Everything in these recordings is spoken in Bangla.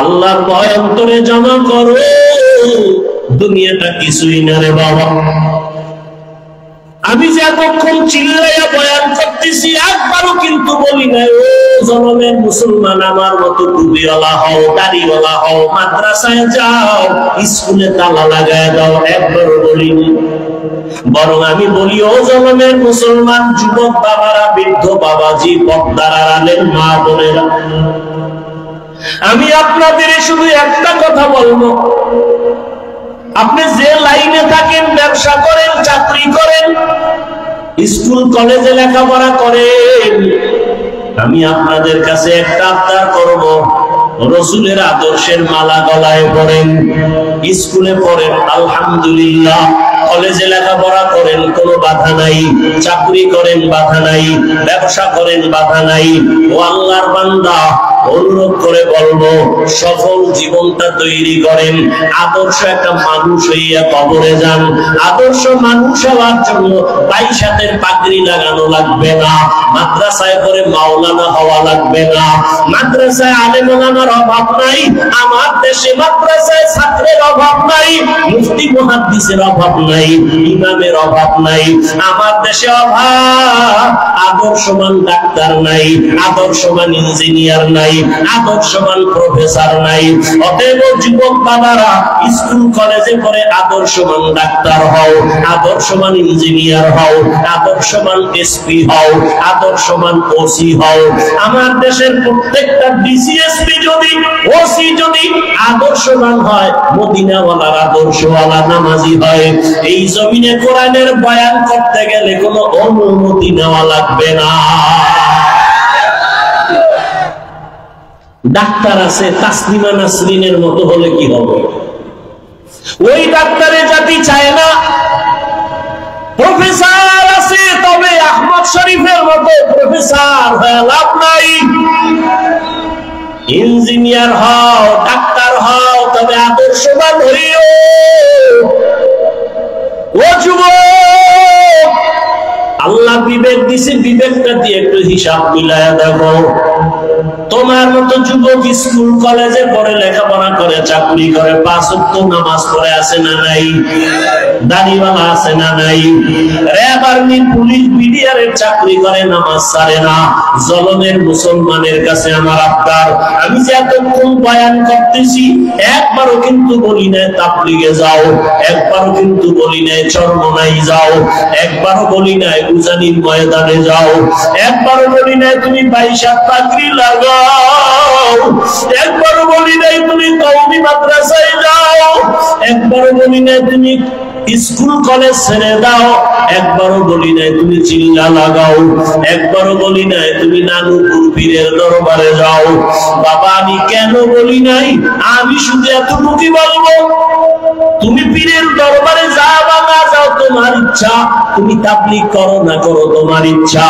আল্লাহর ভয় অন্তরে জমা করো। দুনিয়াটা কিছুই না রে বাবা। আমি যে এতক্ষণ চিল্লাইয়া বয়ান করতেছি, একবারও কিন্তু বলি না ও জনমের মুসলমান আমার মতো টুপিওয়ালা হও, দাড়িওয়ালা হও, মাদ্রাসায় যাও, স্কুলে তালা লাগায় দাও, একবারও বলিনি। বরং আমি বলি ও জনমের মুসলমান যুবক বাবারা, বৃদ্ধ বাবাজি, পর্দার আড়ালের মা বোনেরা, আমি আপনাদের শুধু একটা কথা বলবো, আপনি যে লাইনে থাকেন, ব্যবসা করেন, চাকরি করেন, স্কুল কলেজে লেখাপড়া করেন, আমি আপনাদের কাছে একটা আবদার করব, রসুলের আদর্শের মালা গলায় পড়েন, স্কুলে পড়েন আলহামদুলিল্লাহ, কলেজে লেখাপড়া করেন কোনো বাধা নাই, চাকরি করেন বাধা নাই, ব্যবসা করেন বাধা নাই। ও আল্লাহর বান্দা, অনুরোধ করে বলবো, সফল জীবনটা তৈরি করেন, আদর্শ একটা মানুষ হইয়া কবরে যান। আদর্শ মানুষ হওয়ার জন্য 22 হাতের পাগড়ি লাগানো লাগবে না, মাদ্রাসায় করে মাওলানা হওয়া লাগবে না, মাদ্রাসায় আলেম ওলামার অভাব নাই, আমার দেশে মাদ্রাসায় ছাত্রের অভাব নাই, মুফতি মুহাদ্দিসের অভাব নাই, ইমামের অভাব নাই, আমার দেশে অভাব আদর্শবান ডাক্তার নাই, আদর্শবান ইঞ্জিনিয়ার নাই, আদর্শবান প্রফেসর নাই। অতএব যুবক বাবারা, স্কুল কলেজে পড়ে আদর্শবান ডাক্তার হও, আদর্শবান ইঞ্জিনিয়ার হও, আদর্শবান এসপি হও, আদর্শবান ওসি হও। আমার দেশের প্রত্যেকটা ডিসিএসপি যদি, ওসি যদি আদর্শবান হয়, মদিনাওয়ালার আদর্শওয়ালা নামাজি হয়, এই জমিনে কোরআনের বয়ান করতে গেলে কোনো অনুমতি নেওয়া লাগবে না। ডাক্তার আছে তাসলিমা নাসরিনের মতো হলে কি হবে? ওই ডাক্তারের জাতি চায় না। প্রফেসর আছে, তবে আহমদ শরীফের মতো প্রফেসর হয়ে লাভ নাই। ইঞ্জিনিয়ার হও, ডাক্তার হও, তবে আদর্শবান হইও। ও যুবক, আল্লাহ বিবেক দিছে, বিবেকটা দিয়ে একটু হিসাব মিলায়া দেখো। তোমার মতো যুবক স্কুল কলেজে পড়ে, লেখাপড়া করে, চাকরি করে, 5 ওয়াক্ত নামাজ পড়ে আছে না নাই? দাড়িওয়ালা আছে না নাই? র‍্যাব, আর্মি, পুলিশ, বিডিআরের চাকরি করে, নামাজ ছাড়ে না। জলমের মুসলমানের কাছে আমার আবদার, আমি যে এতক্ষণ বয়ান করতেছি, একবারও কিন্তু বলি না তাবলীগে যাও, একবারও কিন্তু বলি না চরমনাই যাও, একবারও বলি না উজানির ময়দানে যাও, একবারও বলি না তুমি 22 হাত পাগড়ি লাগাও, একবারও বলি নাই তুমি কওমি মাদ্রাসায় যাও, একবারও বলি নাই তুমি স্কুল কলেজ ছেড়ে দাও, একবারও বলি নাই তুমি চিল্লা লাগাও, একবারও বলি নাই তুমি নানুপুর পীরের দরবারে যাও। বাবা, আমি কেন বলি নাই? আমি শুধু এতটুকুই বলবো, তুমি পীরের দরবারে যাও বা না যাও তোমার ইচ্ছা, তুমি তাবলীগ করো না করো তোমার ইচ্ছা,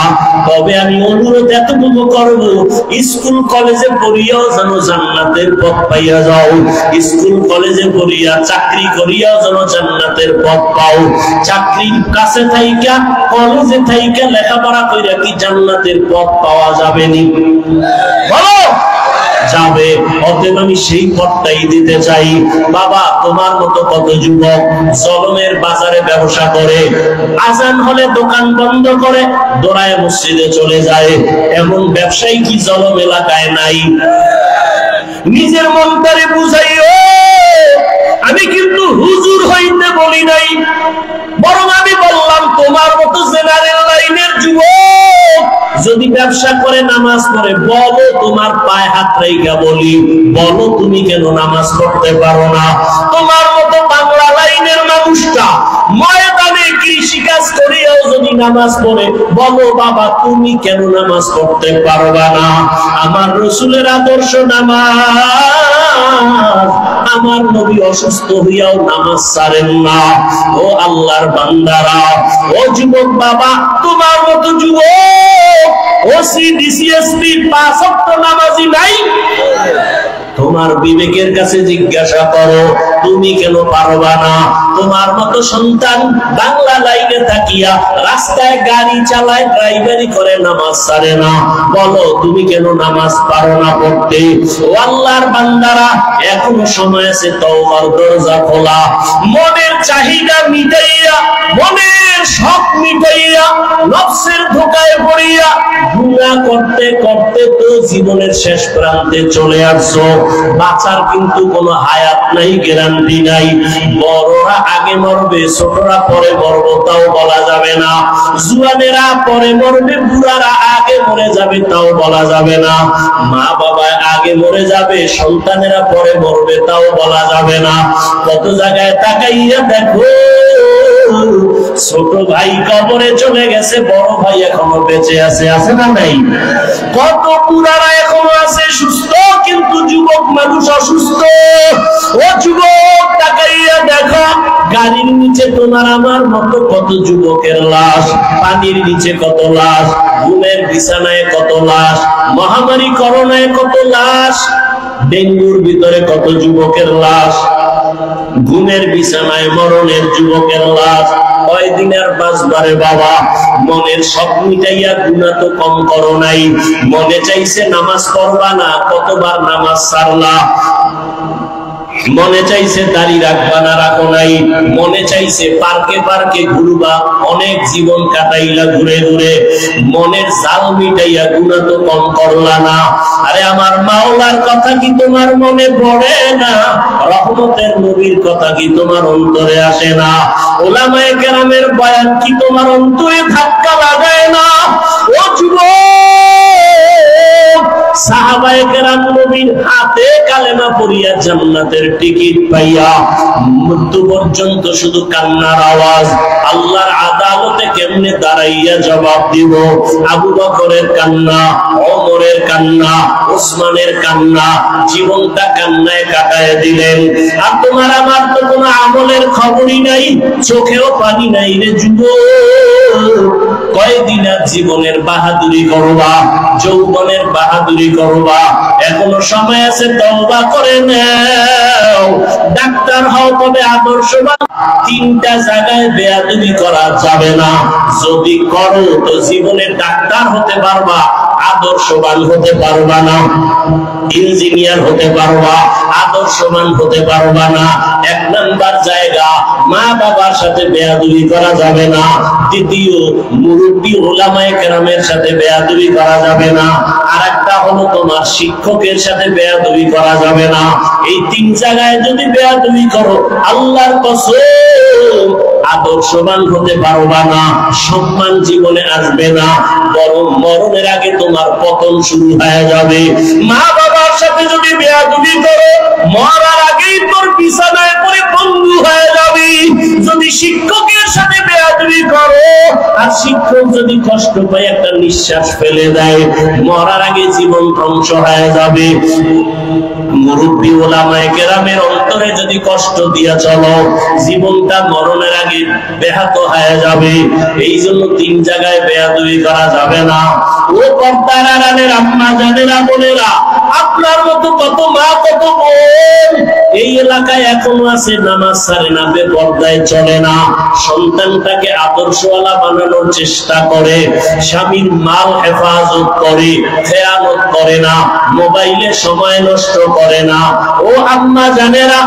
তবে আমি অনুরোধ এতটুকু করব, স্কুল কলেজে পড়িয়াও যেন জান্নাতের পথ পাইয়া যাও, স্কুল কলেজে পড়িয়া চাকরি করিয়াও যেন জান্নাতের পথ পাও। চাকরির কাছে থাইকা, কলেজে থাইকা লেখাপড়া কইরা কি জান্নাতের পথ পাওয়া যাবে নি? বলো যাবে। অতএব আমি সেই পথটাই দিতে চাই। বাবা, তোমার মতো কত যুবক জলমের বাজারে ব্যবসা করে, আজান হলে দোকান বন্ধ করে দৌড়ায় মসজিদে চলে যায়, এমন ব্যবসায়ী কি জলম এলাকায় নাই? নিজের মনটারে বুঝাইও, আমি কিন্তু হুজুর হইতে বলি নাই, বরং আমি বললাম তোমার মতো জেনারেল লাইনের যুবক যদি ব্যবসা করে, নামাজ পড়ে, বলো তোমার পায়ে হাত রেখা বলি, বলো তুমি কেন নামাজ পড়তে পারো না? তোমার মতো বাংলা লাইনের মানুষটা ময়দানে কৃষি কাজ করিয়াও যদি নামাজ পড়ে, বলো বাবা তুমি কেন নামাজ পড়তে পারবা না? আমার রসুলের আদর্শ নামাজ, আমার নবী অসুস্থ হইয়াও নামাজ ছাড়েন না। ও আল্লাহর বান্দারা, ও যুবক বাবা, তোমার মতো যুবক ওসি ডিসিএসপি 5 ওয়াক্ত নামাজি নাই? তোমার বিবেকের কাছে জিজ্ঞাসা করো, তুমি কেন পারবা না? তোমার মতো সন্তান বাংলা লাইনে থাকিয়া রাস্তায় গাড়ি চালায়, ড্রাইভারি করে, নামাজ ছাড়ে না, বলো তুমি কেন নামাজ পারো না পড়তে? ও আল্লাহর বান্দারা, এখনো সময় আছে, তওবার দরজা খোলা। মনের চাহিদা মিটাইয়া, মনের শখ মিটাইয়া, নফসের ধোঁকায় পড়িয়া গুনাহ করতে করতে তো জীবনের শেষ প্রান্তে চলে আসছো। বাঁচার কিন্তু কোনো হায়াত নাই, গ্যারান্টি নাই। বড়রা আগে মরবে, ছোটরা পরে মরবে তাও বলা যাবে না। জুয়ানেরা পরে মরবে, বুড়ারা আগে মরে যাবে তাও বলা যাবে না। মা বাবা আগে মরে যাবে, সন্তানেরা পরে মরবে তাও বলা যাবে না। কত জায়গায় তাকাইয়া দেখো, ছোট ভাই কবরে চলে গেছে, বড় ভাই এখনো বেঁচে আছে, আছে না নাই? কত বুড়ারা এখনো আছে সুস্থ, কিন্তু যুবক মানুষ অসুস্থ। ও যুবক, তাকাইয়া দেখো, গাড়ির নিচে তোমার আমার মতো কত যুবকের লাশ, পানির নিচে কত লাশ, ঘুমের বিছানায় কত লাশ, মহামারী করোনায় কত লাশ, ডেঙ্গুর ভিতরে কত যুবকের লাশ, ঘুমের বিছানায় মরণের যুবকের লাশ। কয়দিন আর বাঁচবারে বাবা? মনের সব মিটাইয়া গুনাহ তো কম করো নাই। মনে চাইছে নামাজ পড়বা না, কতবার নামাজ ছাড়লা। মনে চাইছে দাড়ি রাখবা না, রাখো নাই। মনে চাইছে পার্কে পার্কে ঘুরবা, অনেক জীবন কাটাইলা ঘুরে ঘুরে। মনের জাল মিটাইয়া গুনাহ তো কম করলা না। আরে আমার মাওলার কথা কি তোমার মনে পড়ে না? রহমতের নবীর কথা কি তোমার অন্তরে আসে না? উলামায়ে কেরামের বয়ান কি তোমার অন্তরে ধাক্কা লাগায় না? ও যুবক, সাহাবায়ে কেরাম নবীর হাতে কালেমা পড়িয়া জান্নাতের টিকিট পাইয়া মৃত্যু পর্যন্ত শুধু কান্নার আওয়াজ। আল্লাহর আদালতে কেমনে দাঁড়াইয়া জবাব দিব? আবু বকরের কান্না, ওমরের কান্না, ওসমানের কান্না, জীবনটা কান্নায় কাটায় দিলেন। আর তোমার আমার তো কোনো আমলের খবরই নাই, চোখেও পানি নাই রে যুবক। কয়দিন আর জীবনের বাহাদুরি করবা, যৌবনের বাহাদুরি করবা? এখনো সময় আছে, তওবা করে নাও। ডাক্তার হও তবে আদর্শবান। তিনটা জায়গায় বেয়াদবি করা যাবে না। যদি করো তো জীবনে ডাক্তার হতে পারবা, আদর্শবান হতে পারবা না। ইঞ্জিনিয়ার হতে পারবা, আদর্শবান হতে পারবা না। এক নাম্বার জায়গা, মা বাবার সাথে বেয়াদবি করা যাবে না। দ্বিতীয়, মুরব্বী উলামায়ে কেরামের সাথে বেয়াদবি করা যাবে না। আর একটা হলো তোমার শিক্ষকের সাথে বেয়াদবি করা যাবে না। এই তিন জায়গায় যদি বেয়াদবি করো, আল্লাহর কসম আদর্শবান হতে পারবা না, সম্মান জীবনে আসবে না, বরং মরণের আগে তোমার পতন শুরু হয়ে যাবে। মা বাবার সাথে যদি বেয়াদবি করো, মরার আগেই তোর বিছানায় পড়ে বন্ধু হয়ে যাবে। যদি শিক্ষকের সাথে বেয়াদবি করো, আর শিক্ষক যদি কষ্ট পায় একটা নিঃশ্বাস ফেলে দেয়, মরার আগে জীবন ধ্বংস হয়ে যাবে। মুরব্বী উলামায়ে কেরামের অন্তরে যদি কষ্ট দিয়া চলো, জীবনটা মরণের আগে ব্যাহত হয়ে যাবে। এই জন্য তিন জায়গায় বেয়াদবি করা যাবে না। ও পর্দার আড়ালের আম্মা জানেরা, বোনেরা, আপনার মতো কত মা, কত বোন এই এলাকায় এখনো আছে, নামাজ ছাড়ে না, বেপর্দায় চলে না, সন্তানটাকে আদর্শওয়ালা বানানোর চেষ্টা করে, স্বামীর মাল হেফাজত করে, খেয়ানত করে না, মোবাইলে সময় নষ্ট করে না। ও আম্মা জানেরা,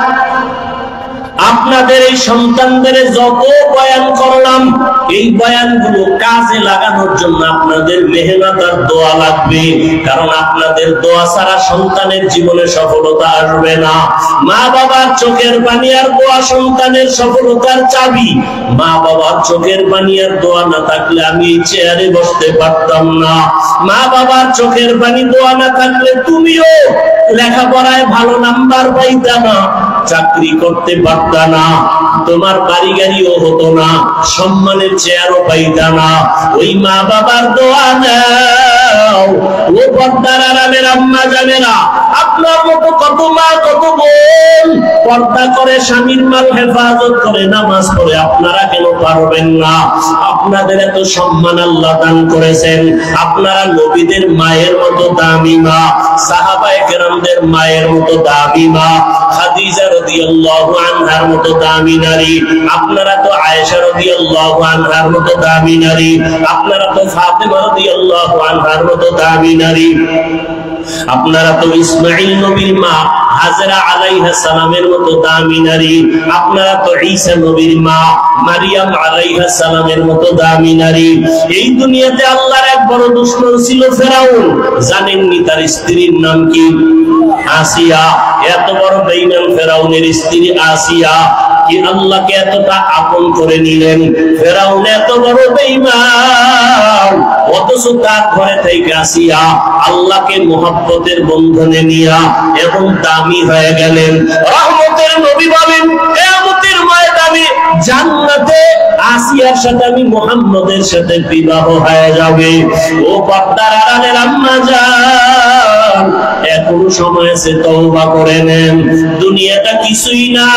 আপনাদের এই সন্তানদের যত বয়ান করলাম, এই বয়ানগুলো কাজে লাগানোর জন্য আপনাদের মেহনত আর দোয়া লাগবে। কারণ আপনাদের দোয়া ছাড়া সন্তানের জীবনে সফলতা আসবে না। মা বাবার চোখের পানি আর দোয়া সন্তানের সফলতার চাবি। মা বাবার চোখের পানি আর দোয়া না থাকলে আমি এই চেয়ারে বসতে পারতাম না। মা বাবার চোখের পানি দোয়া না থাকলে তুমিও লেখাপড়ায় ভালো নাম্বার পাইতা না, চাকরি করতে পারতা না, তোমার বাড়ি গাড়িও হতো না, সম্মানের চেয়ারও পাইতা না। ওই মা বাবার দোয়া নাও। ও পর্দার আড়ালের আম্মা জানেরা, আপনার মতো কত মা, কত বোন পর্দা করে, স্বামীর মাল হেফাজত করে, নামাজ পড়ে, আপনারা কেন পারবেন না? আপনাদের এত সম্মান আল্লাহ দান করেছেন। আপনারা নবীদের মায়ের মতো দামি মা, সাহাবায়ে কেরামদের মায়ের মতো দামি মা, খাদিজা রাদিয়াল্লাহু আনহার মতো দামি নারী। আপনারা তো আয়েশা রাদিয়াল্লাহু আনহার মতো দামি নারী। আপনারা তো ফাতেমা রাদিয়াল্লাহু আনহার মতো দামি নারী। আপনারা তো ইসমাঈল নবীর মা হাজরা আলাইহিস সালামের মতো দামি নারী, আপনারা তো ঈসা নবীর মা মারিয়াম আলাইহিস সালামের মতো দামি নারী। এই দুনিয়াতে আল্লাহর এক বড় দুশমন ছিল ফেরাউন। জানেননি তার স্ত্রীর নাম কি? আসিয়া। এত বড় বেঈমান ফেরাউনের স্ত্রী আসিয়া কি আল্লাহকে এতটা আপন করে নিলেন। ফেরাউন এত বড় বেঈমান, অথচ তার ঘরে থেকে আসিয়া আল্লাহকে মুহাব্বতের বন্ধনে নিয়া এবং দামি হয়ে গেলেন। রহমতের নবী বলেন কিয়ামতের ময়দানে জান্নাতে আসিয়ার সাথে আমি মুহাম্মদের সাথে বিবাহ হয়ে যাবে। ও পর্দার আড়ালের আম্মা জান, এখনো সময় আছে, তওবা করে নেন। দুনিয়াটা কিছুই না।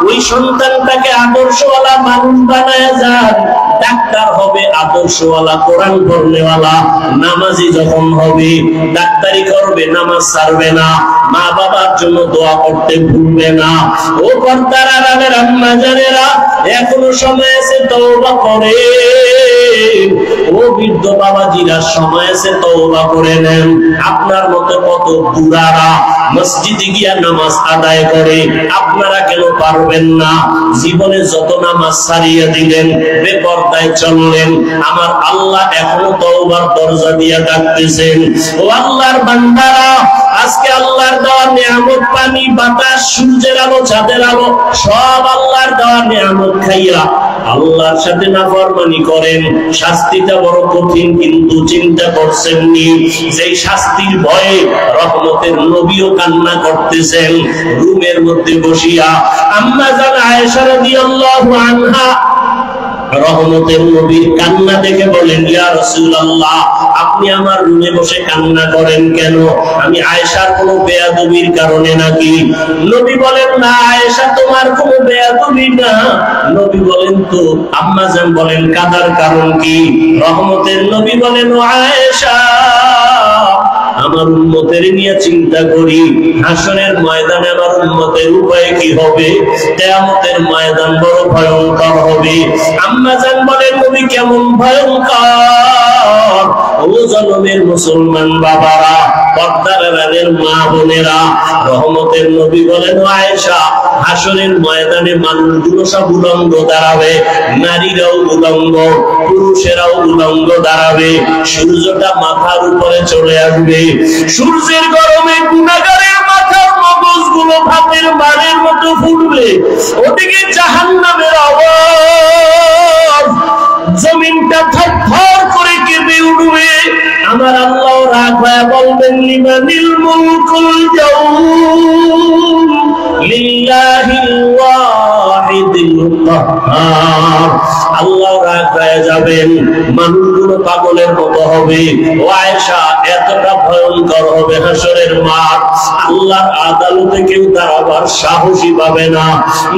ওই সন্তানটাকে আদর্শওয়ালা মানুষ বানায় যান। ডাক্তার হবে আদর্শওয়ালা, কোরআন পড়নেওয়ালা, নামাজি যখন হবে ডাক্তারি করবে, নামাজ ছাড়বে না, মা বাবার জন্য দোয়া করতে ভুলবে না। ও পর্দার আড়ালের আম্মা জানেরা, এখনো সময় আছে, তওবা করে। ও বৃদ্ধ বাবাজিরা, সময় আছে, তওবা করে নেন। আপনার মতো কত বুড়ারা মসজিদে গিয়া নামাজ আদায় করে, আপনারা কেন পারবেন না? জীবনে যত নামাজ ছাড়িয়ে দিলেন, বেপরদায় চললেন, আমার আল্লাহ এখনো তওবার দরজা দিয়া ডাকতেছেন। ও আল্লাহর বান্দারা, আজকে আল্লাহর দেওয়া নিয়ামত, পানি, বাতাস, সূর্যের আলো, চাঁদের আলো, সব আল্লাহর দেওয়া নিয়ামত খাইয়া আল্লাহর সাথে নাফরমানি করেন। শাস্তিটা বড় কঠিন, কিন্তু চিন্তা করছেন নি যেই শাস্তির ভয়ে রহমতের নবীও কান্না করতেছেন রুমের মধ্যে বসিয়া। আম্মা জান আয়েশা রাদিয়াল্লাহু আনহা রহমতের নবীর কান্না দেখে বলেন, ইয়া রাসূলুল্লাহ, আপনি আমার রুমে বসে কান্না করেন কেন? আমি আয়েশার কোনো বেয়াদবির কারণে নাকি? নবী বলেন, না আয়েশা, তোমার কোনো বেয়াদবি না। নবী বলেন, তো আম্মা জান বলেন, কাদার কারণ কি? রহমতের নবী বলেন, ও আয়েশা, আমার উম্মতের নিয়ে চিন্তা করি। হাসরের ময়দানে আমার উম্মতের উপায় কি হবে? কিয়ামতের ময়দান বড় ভয়ঙ্কর হবে। আম্মা জান বলেন, নবী কেমন ভয়ঙ্কর? ও জনমের মুসলমান বাবারা, পর্দার আড়ালের মা বোনেরা, রহমতের নবী বলেন, ও আয়েশা, হাসরের ময়দানে মানুষগুলো সব উলঙ্গ দাঁড়াবে, নারীরাও উলঙ্গ, পুরুষেরাও উলঙ্গ দাঁড়াবে। সূর্যটা মাথার উপরে চলে আসবে। সূর্যের গরমে গুনাহগারের মাথার মগজগুলো ভাতের মারের মতো ফুটবে। ওদিকে জাহান্নামের আওয়াজ, জমিনটা থরথর করে কেঁপে উঠবে। আমার আল্লাহ রাগ হয়ে বলবেন, লিমানিল মুলকুল ইয়াউম লিল্লাহিল ওয়াহিদিল কাহ্হার। আল্লাহ রাগ হয়ে যাবেন, মানুষগুলো পাগলের মতো হবে। ও আয়েশা, এতটা ভয়ঙ্কর হবে হাসরের মাঠ, আল্লাহর আদালতে কেউ দাঁড়াবার সাহসী পাবে না।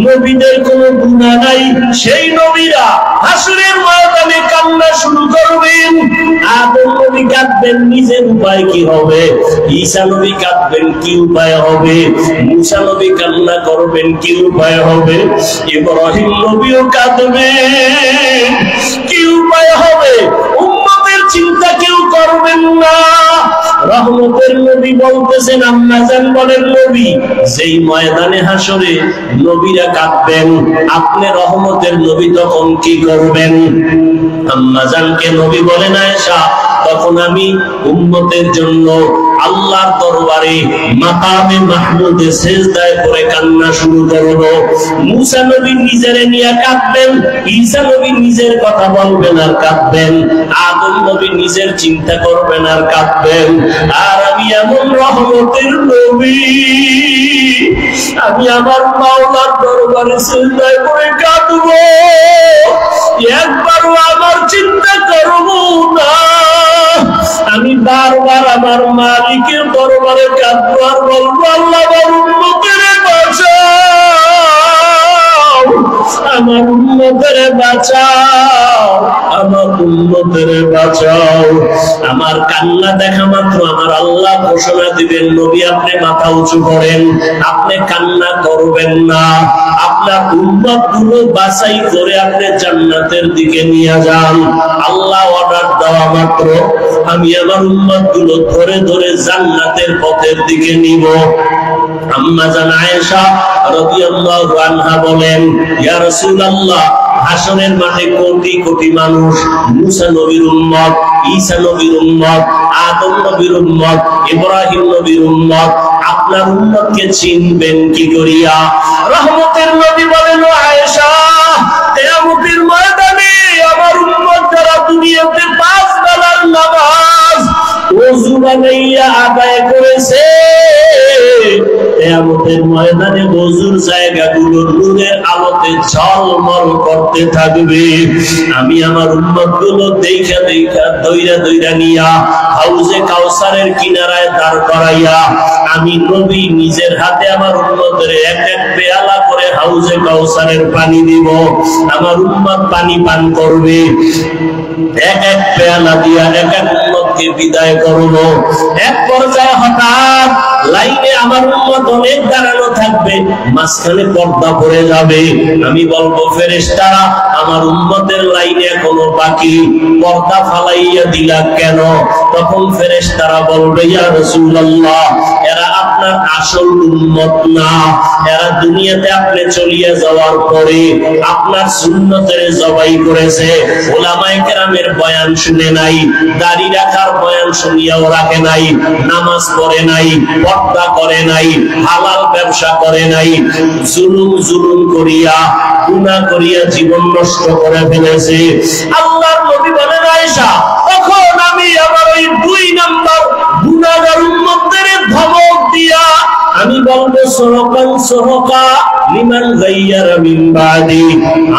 নবীদের কোনো গুনাহ নাই, সেই নবীরা হাসরের ময়দানে কান্না শুরু করবেন। আদম নবী কাঁদবেন, নিজের উপায় কি হবে? ঈসা নবী কাঁদবেন, কি উপায় হবে? মুসা নবী কান্না করবেন, কি উপায় হবে? ইব্রাহিম নবীও কাঁদবেন, কি উপায় হবে? উম্মতের চিন্তা কেউ করবেন না। রহমতের নবী বলতেছেন, আম্মা জান বলেন, নবী যেই ময়দানে হাসরে নবীরা কাঁদবেন, আপনি রহমতের নবী তখন কি করবেন? আম্মা জানকে নবী বলেন, আয়েশা, তখন আমি উম্মতের জন্য আল্লাহর দরবারে মাকামে মাহমুদে সিজদায় পড়ে কান্না শুরু করব। মুসা নবী নিজের নিয়ে কাঁদবেন, ঈসা নবী নিজের কথা বলবেন আর কাঁদবেন, আদম নবী নিজের চিন্তা করবেন আর কাঁদবেন। আর আমি এমন রহমতের নবী, আমি আমার মাওলার দরবারে সিজদায় পড়ে কাঁদবো, একবারও আমার চিন্তা করব না। আমি বারবার আমার মালিকের দরবারে কাঁদবো আর বলবো, আল্লাহ আমার উম্মতের বাঁচাও, আমার উম্মতের বাঁচাও, আমার উম্মতের বাঁচাও। আমার কান্না দেখা মাত্র আমার আল্লাহ ঘোষণা দিবেন, নবী আপনি মাথা উঁচু করেন, আপনি কান্না করবেন না, আপনার উম্মত গুলো বাছাই করে আপনি জান্নাতের দিকে নিয়ে যান। আল্লাহ অর্ডার দেওয়া মাত্র আমি আমার উম্মত গুলো ধরে ধরে জান্নাতের পথের দিকে নিব। আম্মা জান আয়েশা রাদিয়াল্লাহু আনহা বলেন, ইয়া রাসূলুল্লাহ, হাসরের মাঠে কোটি কোটি মানুষ, মুসা নবীর উম্মত, ঈসা নবীর উম্মত, আদম নবীর উম্মত, ইব্রাহিম নবীর উম্মত, আপনার উম্মতকে চিনবেন কি করিয়া? রহমতের নবী বলেন, আয়েশা, কিয়ামতের ময়দানে আমার উম্মত যারা দুনিয়াতে 5 বেলার নামাজ ওযু বানাইয়া আদায় করেছে, কিয়ামতের ময়দানে ওযুর জায়গাগুলো নূরের আলোতে ঝলমল করতে থাকবে। আমি আমার উম্মতগুলো দেখা দেখা দইরা দইরা নিয়া হাউজে কাউসারের কিনারায় দাঁড় করাইয়া আমি নবী নিজের হাতে আমার উম্মতের এক এক পেয়ালা করে হাউজে কাউসারের পানি দিব। আমার উম্মত পানি পান করবে, এক এক পেয়ালা দিয়া এক এক উম্মতকে বিদায় করব। এক পর্যায়ে হঠাৎ লাইনে আমার উম্মত অনেক দাঁড়ানো থাকবে, মাঝখানে পর্দা পড়ে যাবে। আমি বলবো, ফেরেশতারা, আমার উম্মতের লাইনে এখনো বাকি, পর্দা ফালাইয়া দিলা কেন? তখন ফেরেশতারা বলবে, ইয়া রাসূলুল্লাহ, এরা আপনার আসল উম্মত না। এরা দুনিয়াতে আপনি চলিয়া যাওয়ার পরে আপনার সুন্নতের জবাই করেছে, উলামায়ে কেরামের বয়ান শুনে নাই, দাড়ি রাখার বয়ান শুনিয়াও রাখে নাই, নামাজ পড়ে নাই, পর্দা করে নাই, হালাল ব্যবসা করে নাই, জুলুম করিয়া গুনাহ করিয়া জীবন নষ্ট করে ফেলেছে। আল্লাহর নবী বলেন, আয়েশা, তখন আমি আমার ওই 2 নাম্বার গুনাহগার উম্মতদের ধমক দিয়া আমি বলবো, সরকান সরকা লিমান গায়্যারা মিন বাদি,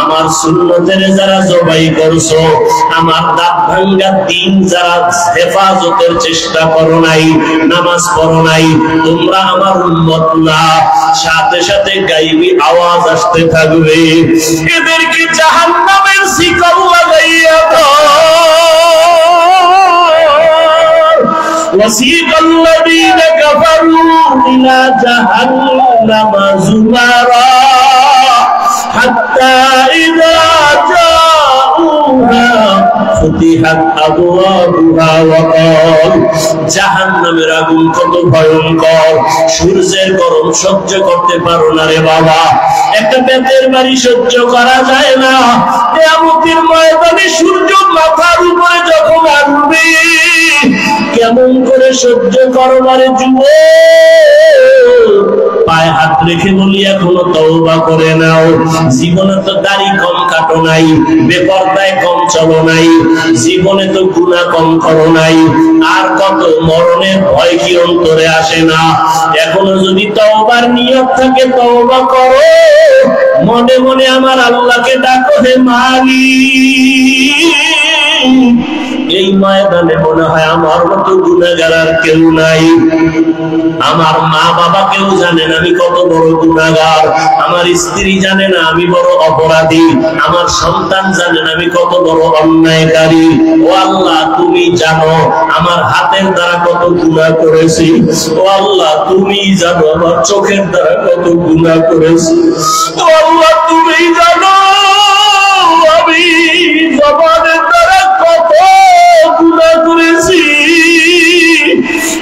আমার সুন্নতের যারা জবাই করছো, আমার দাঁত ভাঙ্গা দিন যারা হেফাজতের চেষ্টা করো নাই, নামাজ পড়ো নাই, তোমরা আমার উম্মত না। সাথে সাথে গায়বী আওয়াজ আসতে থাকবে, এদেরকে জাহান্নামের শিকল লাগাইয়া দাও। وسيق الذين كفروا إلى جهنم زمرا حتى إذا جاءوها فتحت أبوابها وقال, জাহান্নামের আগুন কত ভয়ঙ্কর, সূর্যের গরম সহ্য করতে পারো না রে বাবা, একটা বেতের বাড়ি সহ্য করা যায় না। কিয়ামতের ময়দানে সূর্য মাথার উপরে যখন আসবে, কেমন করে সহ্য করবারে যুবক? পায়ে হাত রেখে বলি, এখনো তওবা করে নাও। জীবনে তো দাড়ি কম কাটো নাই, বেপরদায় কম চলো নাই, জীবনে তো গুনাহ কম করো নাই, আর কত মরণের ভয় কি অন্তরে আসে না? এখনো যদি তওবার নিয়ত থাকে, তওবা করো, মনে মনে আমার আল্লাহকে ডাকো, হে মালিক। এই ময়দানে মনে হয় আমার মতো গুনাহগার আর কেউ নাই। আমার মা বাবা কেউ জানে না আমি কত বড় গুনাহগার, আমার স্ত্রী জানে না আমি বড় অপরাধী, আমার সন্তান জানে না আমি কত বড় অন্যায়কারী। ও আল্লাহ, তুমি জানো আমার হাতের দ্বারা কত গুনাহ করেছি। ও আল্লাহ, তুমি জানো আমার চোখের দ্বারা কত গুনাহ করেছি। ও আল্লাহ, তুমি জানো আমি জবানের দ্বারা কত গুনাহ করেছি।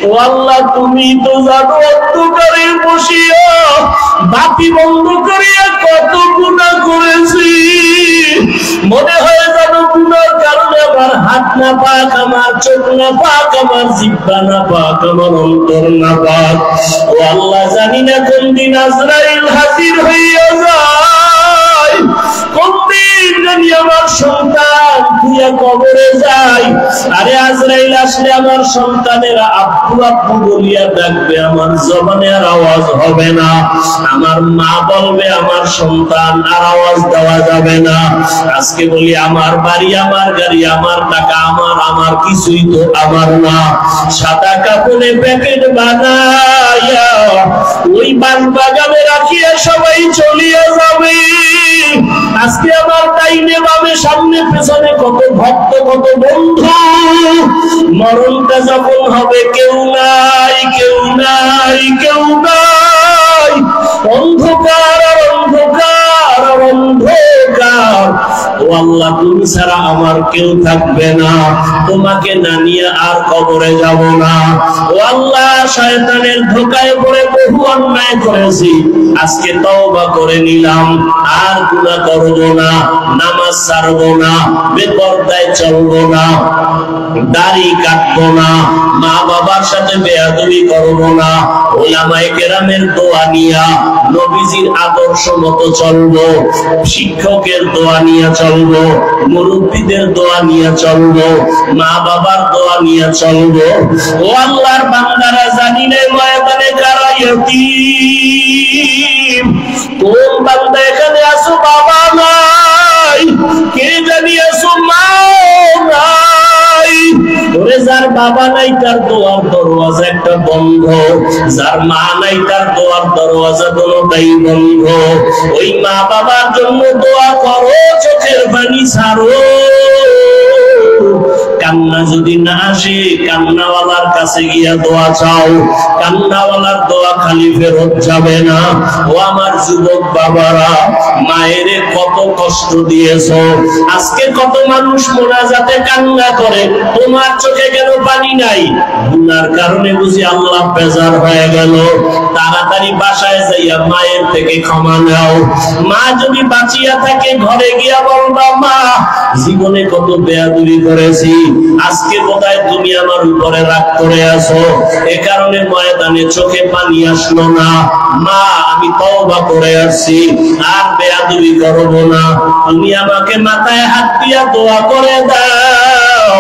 ও আল্লাহ, তুমি তো জানো অন্ধকারে বসিয়া বাতি বন্ধ করিয়া কত গুনাহ করেছি। মনে হয় জানো গুনার কারণে আমার হাত না পাক, আমার চোখ না পাক, আমার জিহ্বা না পাক, আমার অন্তর না পাক। ও আল্লাহ, জানি না কোন দিন আজরাইল হাজির হইয়া যায়, কোন দিন জানি আমার সন্তান খুঁয়া কবরে যায়। আরে আজরাইল আসলে আমার সন্তানেরা আব্বু আব্বু বলিয়া ডাকবে, আমার জবানে আর আওয়াজ হবে না। আমার মা বলবে আমার সন্তান, আর আওয়াজ দেওয়া যাবে না। আজকে বলি আমার বাড়ি, আমার গাড়ি, আমার টাকা, আমার কিছুই তো আমার না। সাদা কাপড়ে প্যাকেট বানাইয়া ওই বান বাগানে রাখিয়া সবাই চলিয়া যাবে। আজকে আমার ডাইনে বামে সামনে পেছনে কত ভক্ত, কত বন্ধু। মরণটা যখন হবে কেউ নাই, কেউ নাই, কেউ নাই। অন্ধকার আর অন্ধকার আর অন্ধকার। ও আল্লাহ, তুমি তুমি ছাড়া আমার কেউ থাকবে না, তোমাকে না নিয়ে আর কবরে যাব না। ও আল্লাহ, শয়তানের ধোঁকায় পড়ে বহু অন্যায় করেছি, আজকে তওবা করে নিলাম, আর গুনাহ করব না, নামাজ ছাড়ব না, বেপরদায় চলব না, দাড়ি কাটবো না, মা বাবার সাথে বেয়াদবি করব না, উলামায়ে কেরামের দোয়া নিয়া নবীজির আদর্শ মতো চলবো, শিক্ষকের দোয়া নিয়ে চলবো, মুরব্বীদের দোয়া নিয়ে চলবো, মা বাবার দোয়া নিয়ে চলবো। ও আল্লাহর বান্দারা, জানি না ময়দানে কারা ইয়তীম, কোন বান্দা এখানে আছো বাবা নাই, কে জানি আছো মা নাই। ওরে যার বাবা নাই তার দোয়ার দরওয়াজা একটা বন্ধ, যার মা নাই তার দোয়ার দরওয়াজা কোনটাই বন্ধ। ওই মা বাবার জন্য দোয়া করো, চোখের পানি ছাড়ো। কান্না যদি না আসে, কান্নাওয়ালার কাছে গিয়া দোয়া চাও, কান্নাওয়ালার দোয়া খালি ফেরত যাবে না। ও আমার যুবক বাবারা, মায়েরে কত কষ্ট দিয়েছো, আজকে কত মানুষ মোনাজাতে কান্না করে, তোমার চোখে কেন পানি নাই? গুনার কারণে বুঝি আল্লাহ বেজার হয়ে গেল। তাড়াতাড়ি বাসায় যাইয়া মায়ের থেকে ক্ষমা নাও। মা যদি বাঁচিয়া থাকে, ঘরে গিয়া বলবা, মা জীবনে কত বেয়াদবি করেছি, আজকে বোধহয় তুমি আমার উপরে রাগ করে আছো, এ কারণে ময়দানে চোখে পানি আসলো না। মা, আমি তওবা করে আসছি, আর বেয়াদবি করব না। তুমি আমাকে মাথায় হাত দিয়া দোয়া করে দাও।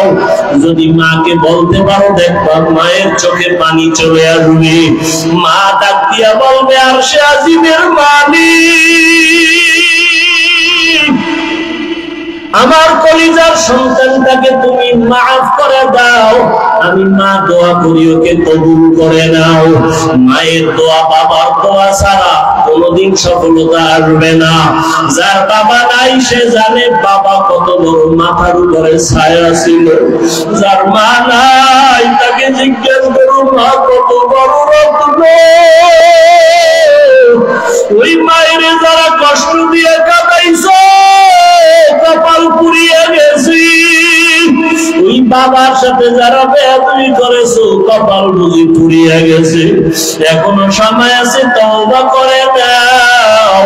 যদি মাকে বলতে পারো, দেখবা মায়ের চোখে পানি চলে আসবে। মা ডাক দিয়া বলবে, আরশে আজিমের মালিক, আমার কলিজার সন্তানটাকে তুমি মাফ করে দাও। আমি মা দোয়া করি, ওকে কবুল করে নাও। মায়ের দোয়া, বাবার দোয়া ছাড়া কোনদিন সফলতা আসবে না। যার বাবা নাই সে জানে বাবা কত বড় মাথার উপরে ছায়া ছিল। যার মা নাই তাকে জিজ্ঞেস করুন, মা কত বড় রত্ন। ওই মায়ের যারা কষ্ট দিয়ে কাটাইছো, কপাল পুড়িয়ে গেছি। ওই বাবার সাথে যারা বেয়াদবি করেছো, কপাল বুঝি পুড়িয়ে গেছে। এখনো সময় আছে, তওবা করে নাও।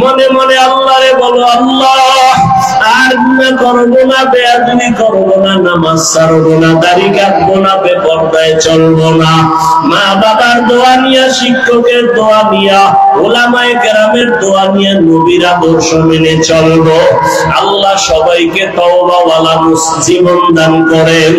মনে মনে আল্লাহরে বলো, আল্লাহ আর গুনাহ করব না, বেয়াদবি করব না, নামাজ ছাড়ব না, দাড়ি কাটবো না, বেপরদায় চলবো না। মা বাবার দোয়া নিয়া, শিক্ষকের দোয়া নিয়া, উলামায়ে কেরামের দোয়া নিয়া, নবীর আদর্শ মেনে চলবো। আল্লাহ সবাইকে তওবাওয়ালা জীবন দান করেন।